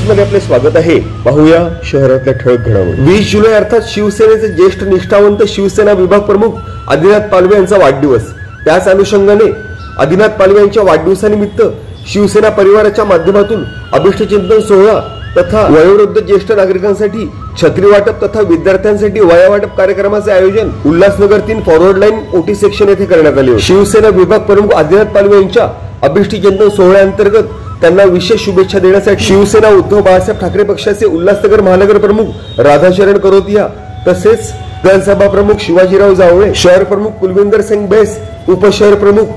News मध्ये आपले स्वागत आहे। पाहूया शहरातल्या ठळक घडामोडी। 20 जुलै अर्थात शिवसेनेचे ज्येष्ठ निष्ठावंत शिवसेना विभाग प्रमुख आदिनाथ पालवे यांचा वाढदिवस। त्याच अनुषंगाने आदिनाथ पालवे यांच्या वाढदिवसानिमित्त शिवसेना परिवाराच्या माध्यमातून अभिष्टचिंतन सोहळा तथा वयोवृद्ध ज्येष्ठ नागरिकांसाठी छत्री वाटप तथा विद्यार्थ्यांसाठी वया वाटप कार्यक्रमाचे आयोजन उल्हासनगर 3 फॉरवर्ड लाईन ओटी सेक्शन येथे करण्यात आले। शिवसेना विभाग प्रमुख आदिनाथ पालवे यांच्या अभिष्टचिंतन सोहळ्याअंतर्गत त्यांना विशेष शुभेच्छा देण्यासाठी शिवसेना उद्धव बाळासाहेब ठाकरे पक्षाचे उल्हासनगर महानगर प्रमुख राधाचरण करोतिया तसेच विधानसभा प्रमुख शिवाजीराव जावळे, शहर प्रमुख कुलविंदर सिंग बैस, उपशहर प्रमुख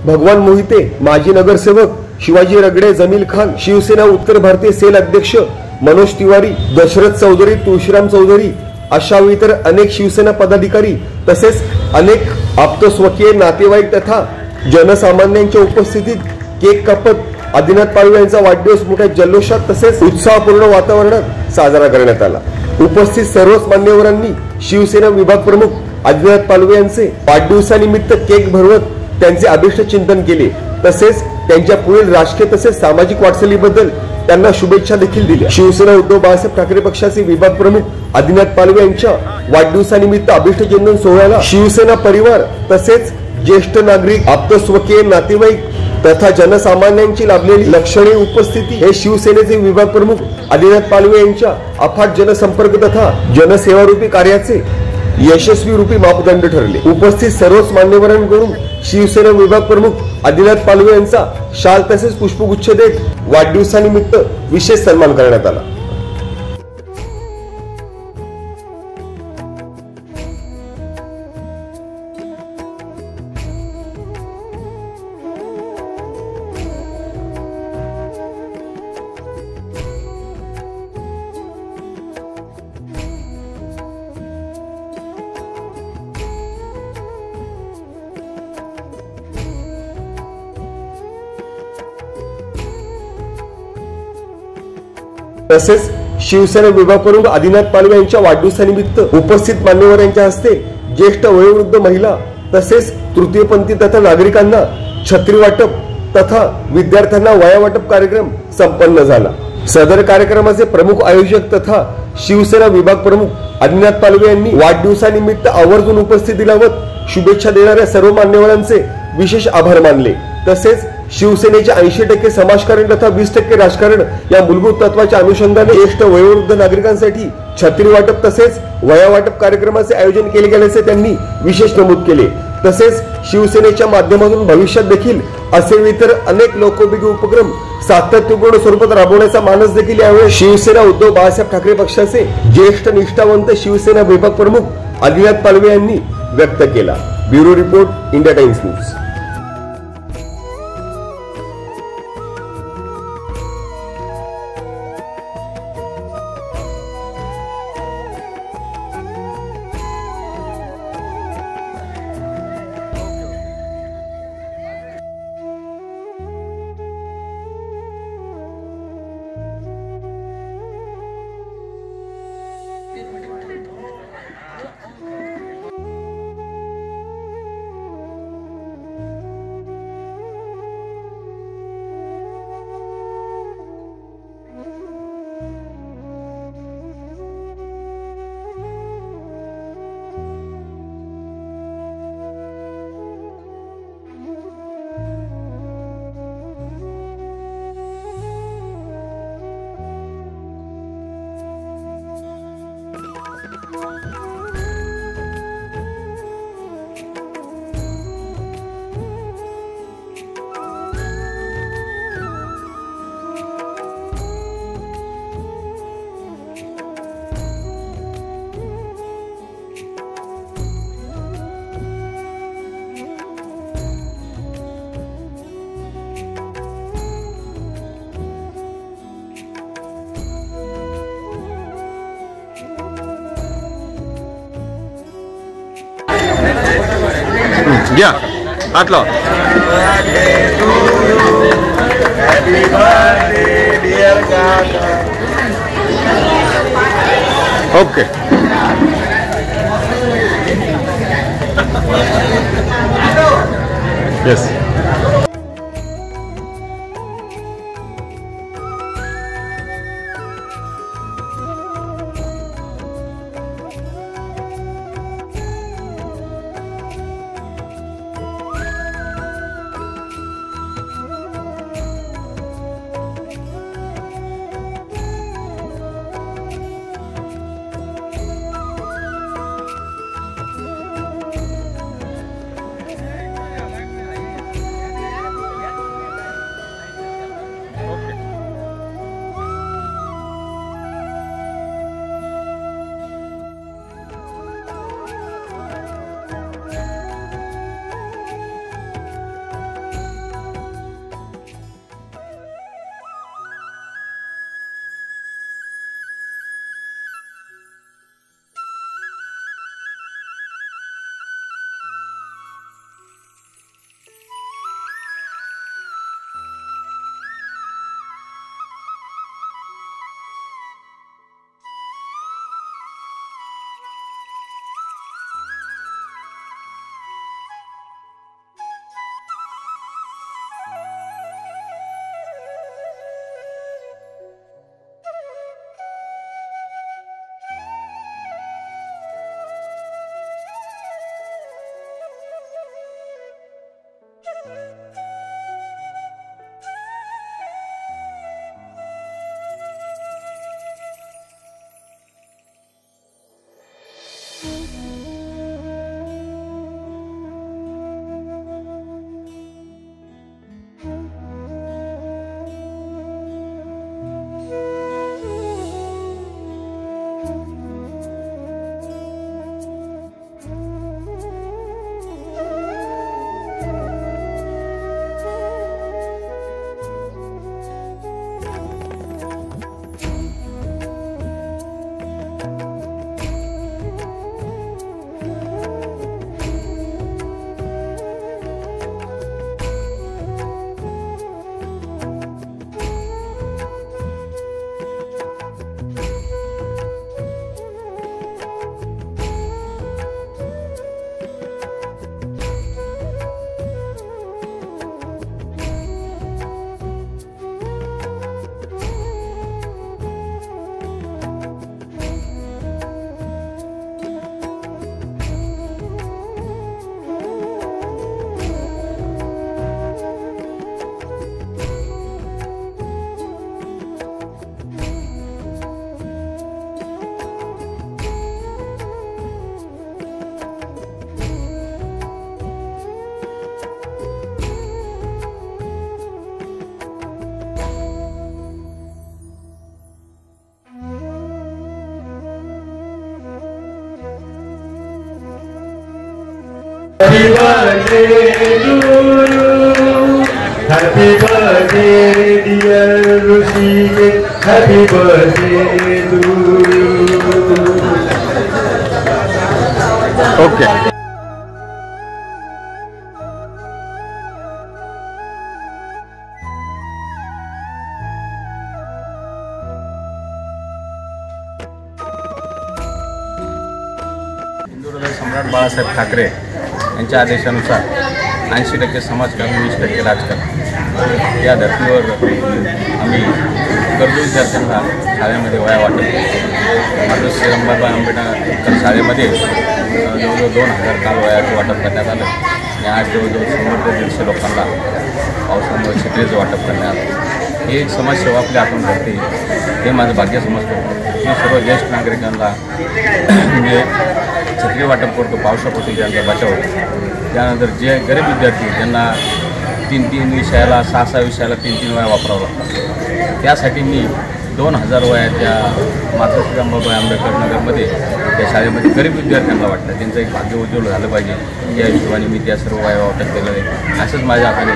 भगवान मोहिते, माजी नगरसेवक शिवाजी रगडे, जमील खान, शिवसेना उत्तर भारतीय सेल अध्यक्ष मनोज तिवारी, दशरथ चौधरी, तुळशीराम चौधरी अशा इतर अनेक शिवसेना पदाधिकारी तसेच अनेक आप्तस्वकीय नातेवाईक तथा जनसामान्यांच्या उपस्थितीत केक कापत आदिनाथ पालवे यांचा वाढदिवस मोठ्या जल्लोषात तसेच उत्साहपूर्ण वातावरणात साजरा करण्यात आला। उपस्थित सर्वच मान्यवरांनी शिवसेना विभाग प्रमुख आदिनाथ पालवे यांचे वाढदिवसानिमित्त केक भरवत त्यांचे अभिष्ट चिंतन केले तसेच त्यांच्या पुढील राजकीय तसेच सामाजिक वाटचालीबद्दल त्यांना शुभेच्छा देखील दिल्या। शिवसेना उद्धव बाळासाहेब ठाकरे पक्षाचे विभाग प्रमुख आदिनाथ पालवे यांच्या वाढदिवसानिमित्त अभिष्ट चिंतन सोहळ्याला शिवसेना परिवार तसेच ज्येष्ठ नागरिक, आप्तस्वकीय नातेवाईक तथा जनसामान्यांची लाभलेली लक्षणीय उपस्थिती हे शिवसेनेचे विभाग प्रमुख आदिनाथ पालवे यांच्या अफाट जनसंपर्क तथा जनसेवारूपी कार्याचे यशस्वी रूपी मापदंड ठरले। उपस्थित सर्वच मान्यवरांकडून शिवसेना विभाग प्रमुख आदिनाथ पालवे यांचा शाल तसेच पुष्पगुच्छ देत वाढदिवसानिमित्त विशेष सन्मान करण्यात आला। तसेच शिवसेना विभाग प्रमुख आदिनाथ पालवे यांच्या वाढदिवसानिमित्त उपस्थित मान्यवरांच्या हस्ते ज्येष्ठ वयोवृद्ध महिला तसेच तृतीयपंथी तथा नागरिकांना छत्री वाटप तथा विद्यार्थ्यांना वया वाटप कार्यक्रम संपन्न झाला। सदर कार्यक्रमाचे प्रमुख आयोजक तथा शिवसेना विभाग प्रमुख आदिनाथ पालवे यांनी वाढदिवसानिमित्त आवर्जून उपस्थिती लावत शुभेच्छा देणाऱ्या सर्व मान्यवरांचे विशेष आभार मानले। तसेच शिवसेनेच्या 80% समाजकारण तथा 20% राजकारण या मूलभूत तत्वाच्या अनुषंगाने ज्येष्ठ वयोवृद्ध नागरिकांसाठी छत्री वाटप तसेच वया वाटप कार्यक्रमाचे आयोजन केले गेल्याचे त्यांनी विशेष नमूद केले। तसेच शिवसेनेच्या माध्यमातून भविष्यात देखील असे इतर अनेक लोकोपयोगी उपक्रम सातत्यपूर्ण स्वरूपात राबवण्याचा मानस देखील यावेळी शिवसेना उद्धव बाळासाहेब ठाकरे पक्षाचे ज्येष्ठ निष्ठावंत शिवसेना विभाग प्रमुख आदिनाथ पालवे यांनी व्यक्त केला। Bureau report, India times news. या हात लावा। Okay yes Happy birthday to you. Happy birthday dear Rushike. Happy birthday to you. Okay. हिंदू सम्राट बाळासाहेब ठाकरे यांच्या आदेशानुसार 80% समाजकारण 20% राजकारण या धर्तीवर आम्ही गरजू विद्यार्थ्यांना शाळेमध्ये वया वाटप करतो. मातोश्री रंभाबाई आंबेडकर शाळेमध्ये जवळजवळ 2000 काल वयाचं वाटप करण्यात आलं आणि आज जवळजवळ 100 ते 150 लोकांना पावसामुळे छत्रीचं वाटप करण्यात आलं. ही एक समाजसेवा आपल्या हातून घडते हे माझं भाग्य समजतो. मी सर्व ज्येष्ठ नागरिकांना म्हणजे छत्री वाटप करतो पावसापोटी ज्यांचा बचाव होतो. त्यानंतर जे गरीब विद्यार्थी ज्यांना 3 विषयाला 6 विषयाला 3 वया वापरावं लागतात त्यासाठी मी 2000 वयाच्या मातोश्री रंभाबाई आंबेडकर नगरमध्ये त्या शाळेमध्ये गरीब विद्यार्थ्यांना वाटतं त्यांचं एक भाग्य उज्ज्वल झालं पाहिजे या हिशोबाने मी त्या सर्व वया वाटप केलं आहे. असंच माझ्या हाताने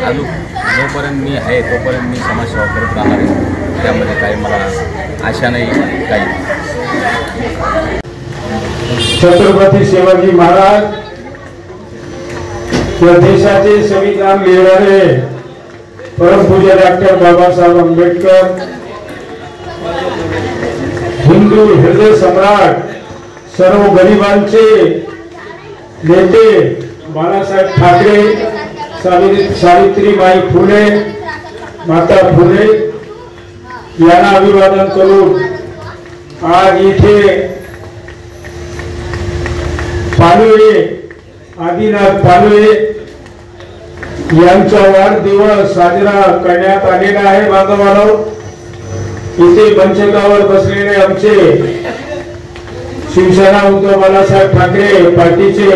अजून जोपर्यंत मी आहे तोपर्यंत मी समाजसेवा करत राहणार आहे. त्यामध्ये काही मला आशा नाही काही. छत्रपती शिवाजी महाराज या देशाचे संविधान लिहिणारे परमपूज्य डॉक्टर बाबासाहेब आंबेडकर, हिंदू हृदय सम्राट, सर्व गरिबांचे नेते बाळासाहेब ठाकरे, सावित्रीबाई फुले, माता फुले यांना अभिवादन करून आज इथे पालवे आदिनाथ पालवे यांचा वाढदिवस साजरा करण्यात आलेला आहे. बांधवांनो, इथे मंचकावर बसलेले आमचे शिवसेना उद्धव बाळासाहेब ठाकरे पार्टीचे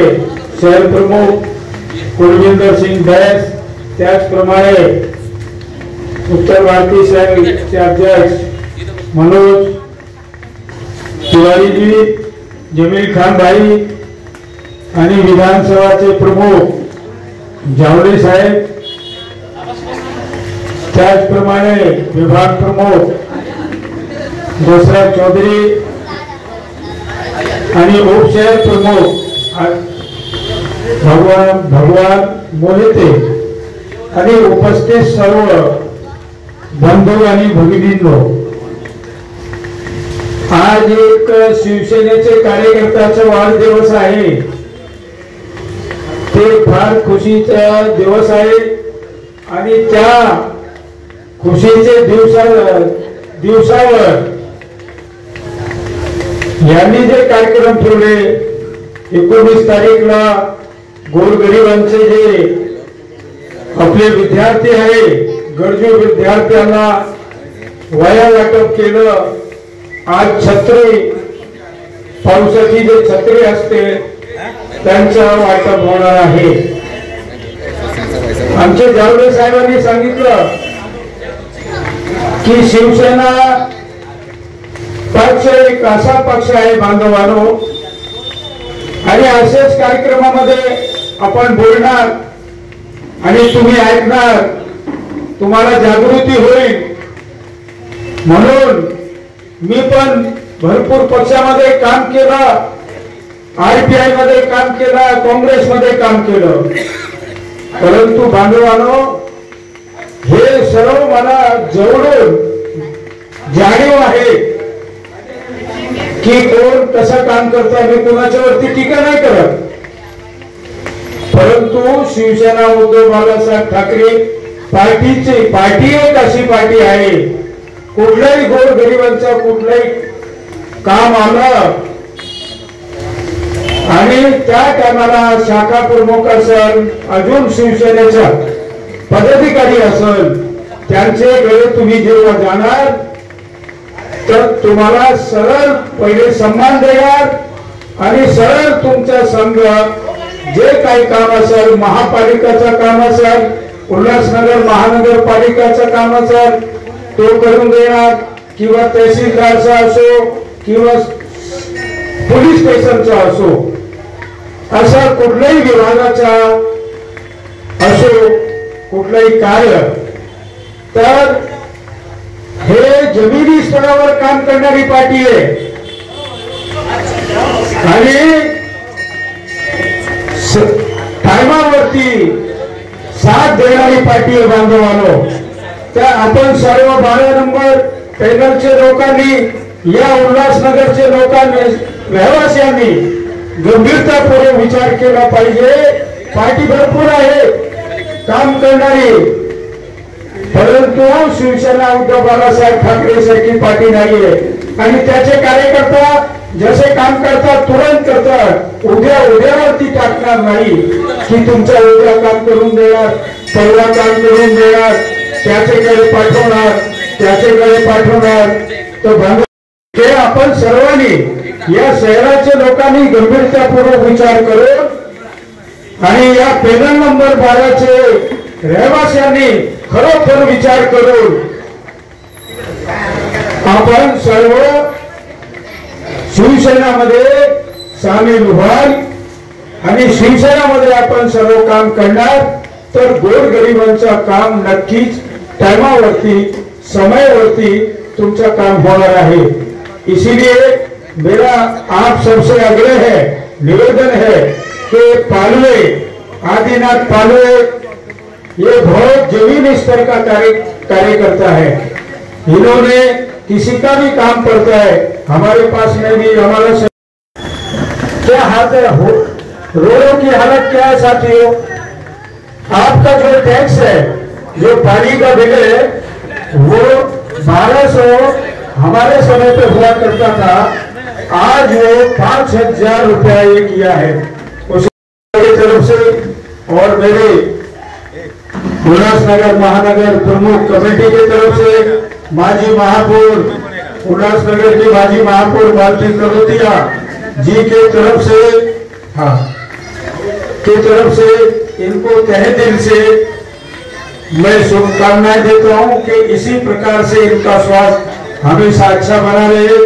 शहर प्रमुख कुलविंदर सिंग बैस, त्याचप्रमाणे उत्तर भारतीय संघाचे अध्यक्ष मनोज तिवारीजी, जमील खान भाई आणि विधानसभाचे प्रमुख जावडे साहेब, त्याचप्रमाणे विभाग प्रमुख दशरथ चौधरी आणि उपशहर प्रमुख भगवान मोहिते आणि उपस्थित सर्व बंधू आणि भगिनींनो, आज एक शिवसेनेचे कार्यकर्त्याचा वाढदिवस आहे. ते फार खुशीचा दिवस आहे आणि त्या खुशीचे दिवसावर यांनी जे कार्यक्रम ठेवले 19 तारीखला गोरगरिबांचे जे आपले विद्यार्थी आहे, गरजू विद्यार्थ्यांना वह्या वाटप केलं. आज छत्री, पावसाची जे छत्री असते त्यांचं वाटप होणार आहे. आमचे जावडे साहेबांनी सांगितलं की शिवसेना पक्ष एक असा पक्ष आहे बांधवांनो, आणि असेच कार्यक्रमामध्ये आपण बोलणार आणि तुम्ही ऐकणार, तुम्हाला जागृती होईल. म्हणून मी पण भरपूर पक्षामध्ये काम केलं, RPI मध्ये काम केलं, काँग्रेसमध्ये काम केलं, परंतु बांधवांनो हे सर्व मला जवळून जाणीव आहे की कोण कसं काम करतं. मी कोणाच्यावरती टीका नाही करत, परंतु शिवसेना उद्धव बाळासाहेब ठाकरे पार्टी एक अशी पार्टी आहे, कुठल्याही गोरगरिबांचं कुठलंही काम आलं आणि त्या टायमाला शाखा प्रमुख असेल, अजून शिवसेनेचा पदाधिकारी असेल, त्यांच्याकडे तुम्ही जेव्हा जाणार तर तुम्हाला सरळ पहिले सन्मान देणार आणि सरळ तुमचा संघ जे काही काम असेल, महापालिकाचं काम असेल, उल्हासनगर महानगरपालिकाचं काम असेल तो करून देणार, किंवा तहसीलदारचा असो किंवा पोलीस स्टेशनचा असो, असा कुठल्याही विभागाचा असो कुठलंही कार्य, तर हे जमिनी स्तरावर काम करणारी पार्टी आहे आणि टायमावरती साथ देणारी पार्टी आहे बांधवांनो. त्या आपण सर्व 12 नंबर पॅनलचे लोकांनी, या उल्हासनगरचे लोकांनी, रहिवाशांनी गंभीरतापूर्वक विचार केला पाहिजे. पार्टी भरपूर आहे काम करणारी, परंतु शिवसेना उद्धव बाळासाहेब ठाकरे सारखी पार्टी नाहीये. आणि त्याचे कार्यकर्ता जसे काम करतात तुरंत करतात, उद्यावरती टाकणार नाही की तुमचा उद्या काम करून देणार, परवा काम करून देणार, त्याच्याकडे पाठवणार. तर आपण सर्वांनी या शहराच्या लोकांनी गंभीरतापूर्वक विचार करून आणि या पॅनल नंबर 12चे रहिवाशांनी खरोखर विचार करून आपण सर्व शिवसेनामध्ये सामील व्हाल आणि शिवसेनामध्ये आपण सर्व काम करणार, तर गोरगरिबांचं काम नक्कीच टाइमावरती समयावरती तुमचं काम होणार आहे. इसीलिए मेरा आप सबसे आग्रह है, निवेदन है कि पालवे, आदिनाथ पालवे ये बहुत जमीन स्तर का कार्यकर्ता है. इन्होंने किसी का भी काम करता है, हमारे पास में भी हमारा क्या हालत है, रोडों की हालत क्या है साथियों. आपका जो टैक्स है, जो पानी का बिल है, वो 1200 हमारे समय पे हुआ करता था, आज वो 5000 रुपया ये किया है. उसकी तरफ से और मेरे उल्लासनगर महानगर प्रमुख कमेटी की तरफ से माजी महापौर उल्लासनगर के माजी महापौर भारती करोतिया जी के तरफ से इनको तहे दिल से मैं शुभकामनाएं देता हूं कि इसी प्रकार से इनका स्वास्थ्य हमेशा अच्छा बना रहे,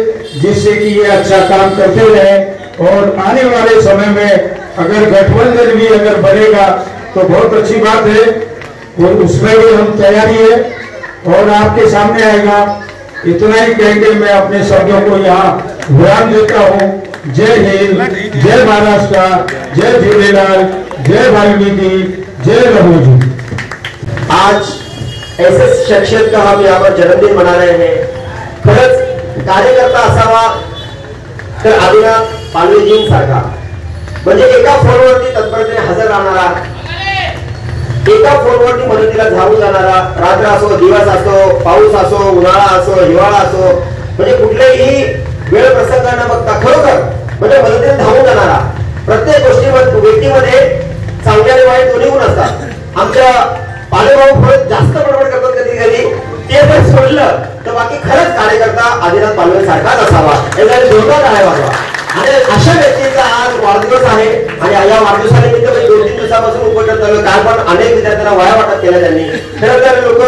जिससे कि ये अच्छा काम करते रहे. और आने वाले समय में अगर गठबंधन भी अगर बनेगा तो बहुत अच्छी बात है, और उसमें भी हम तैयारी है और आपके सामने आएगा. इतना ही कहकर मैं अपने शब्दों को यहाँ विराम देता हूँ. जय हिंद, जय महाराष्ट्र, जय झूलेलाल, जय वाल्मीकि, जय रघुजी. आज ऐसे शख्सियत का हम यहाँ पर जन्मदिन मना रहे हैं. खरंच कार्यकर्ता असावा तर आदिनाथ पालवेजींसारखा, म्हणजे एका फोनवरती तत्परतेने हजर राहणारा, एका फोनवरती मदतीला धावून जाणारा, रात्र असो दिवस असो, पाऊस असो, उन्हाळा असो, हिवाळा असो, म्हणजे कुठलेही वेळ प्रसंग न बघता खरोखर म्हणजे मदतीला धावून जाणारा. प्रत्येक व्यक्तीमध्ये चांगले आणि वाईट दोन्ही गुण असतात. आमच्या पालेभाऊ थोडं जास्त बडबड करतात कधी कधी, ते जर सोडलं तर बाकी खरंच कार्यकर्ता आदिनाथ पालवे सारखाच असावा, याचा जोरदार आहे वाटवा. आणि अशा व्यक्तीचा आज वाढदिवस आहे आणि या वाढदिवसानिमित्त 2-3 दिवसापासून उपोषण चालू. काल पण अनेक विद्यार्थ्यांना वया वाटप केल्या त्यांनी. खरं तर लोक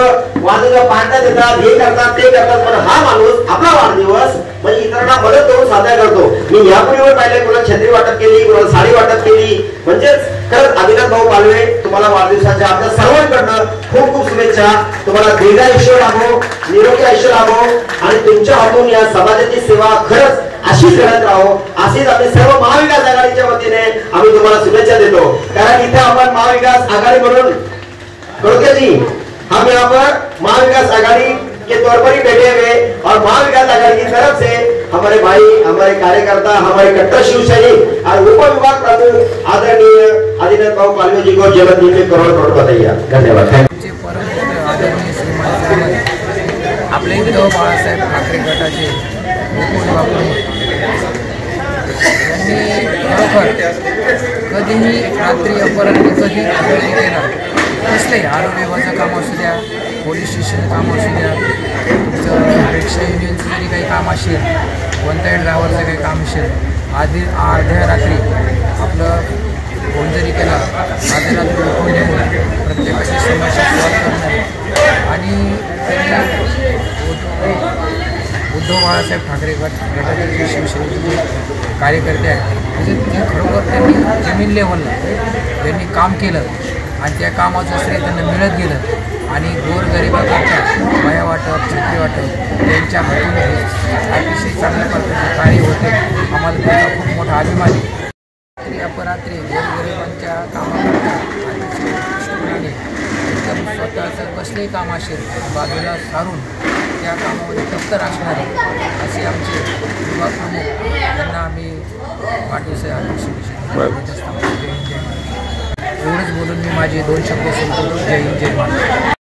वाढदिवस पाहण्यात येतात, हे करतात ते करतात, पण हा माणूस आपला वाढदिवस म्हणजे इतरांना मदत करून साजरा करतो. मी यापूर्वी पाहिले कोणाला छत्री वाटप केली, कोणाला साडी वाटप केली. म्हणजेच खरंच आदिनाथ भाऊ पालवे तुम्हाला वाढदिवसाच्या आपल्या सर्वांकडनं खूप खूप शुभेच्छा. तुम्हाला दीर्घायुष्य लाभो, निरोगी आयुष्य लाभो आणि तुमच्या हातून या समाजाची सेवा खरंच अशीच घडत राहो, अशीच आम्ही सर्व महाविकास आघाडीच्या वतीने आम्ही तुम्हाला शुभेच्छा देतो. कारण इथे आपण महाविकास आघाड़ी म्हणून करोगे जी, हम यहाँ पर महाविकास आघाड़ी के तौर पर ही बैठे हुए और महाविकास आघाड़ी की तरफ से हमारे भाई, हमारे कार्यकर्ता, हमारे कट्टर शिवसैनिक और उप विभाग प्रमुख आदरणीय आदिनाथ भाऊ पालवे जी को जन्मदिन में करोड़ बधाई. धन्यवाद. आपले उद्धव बाळासाहेब ठाकरे गटाचे यांनी खरोखर कधीही रात्री अपरात्री कधी केला कसलंही आरोग्य विभागाचं काम असू द्या, पोलीस स्टेशन काम असू द्या, तुमचं रिक्षा युनियनचं जरी काही काम असेल, कोणत्याही ड्रायव्हरचं काही काम असेल, अर्ध्या रात्री आपलं फोन जरी केला, अर्ध्या रात्री फोन येऊन प्रत्येकाची समस्या सॉल्व करणं. आणि त्यांनी उद्धव बाळासाहेब ठाकरे गटाचे जे शिवसेनेचे जे कार्यकर्ते आहेत म्हणजे ते खरोखर त्यांनी जमीन लेव्हलला त्यांनी काम केलं आणि त्या कामाचं श्रेय त्यांना मिळत गेलं आणि गोरगरिबांच्या वया वाटप, छत्री वाटप त्यांच्या हातून अतिशय चांगल्या प्रकारचे कार्य होते. आम्हाला त्याचा खूप मोठा अभिमान आहे. रात्री अपरात्री गोरगरिबांच्या कामाकरता अतिशय उत्कृष्टपणे एकदम स्वतःचं कसलंही काम असेल बाजूला सारून त्या कामामध्ये तत्पर असणारे असे आमचे विभाग प्रमुख त्यांना आम्ही वाढदिवसाच्या शुभेच्छा. एवढंच बोलून मी माझे 2 शब्द संपवतो. जय हिंद, जय महाराष्ट्र.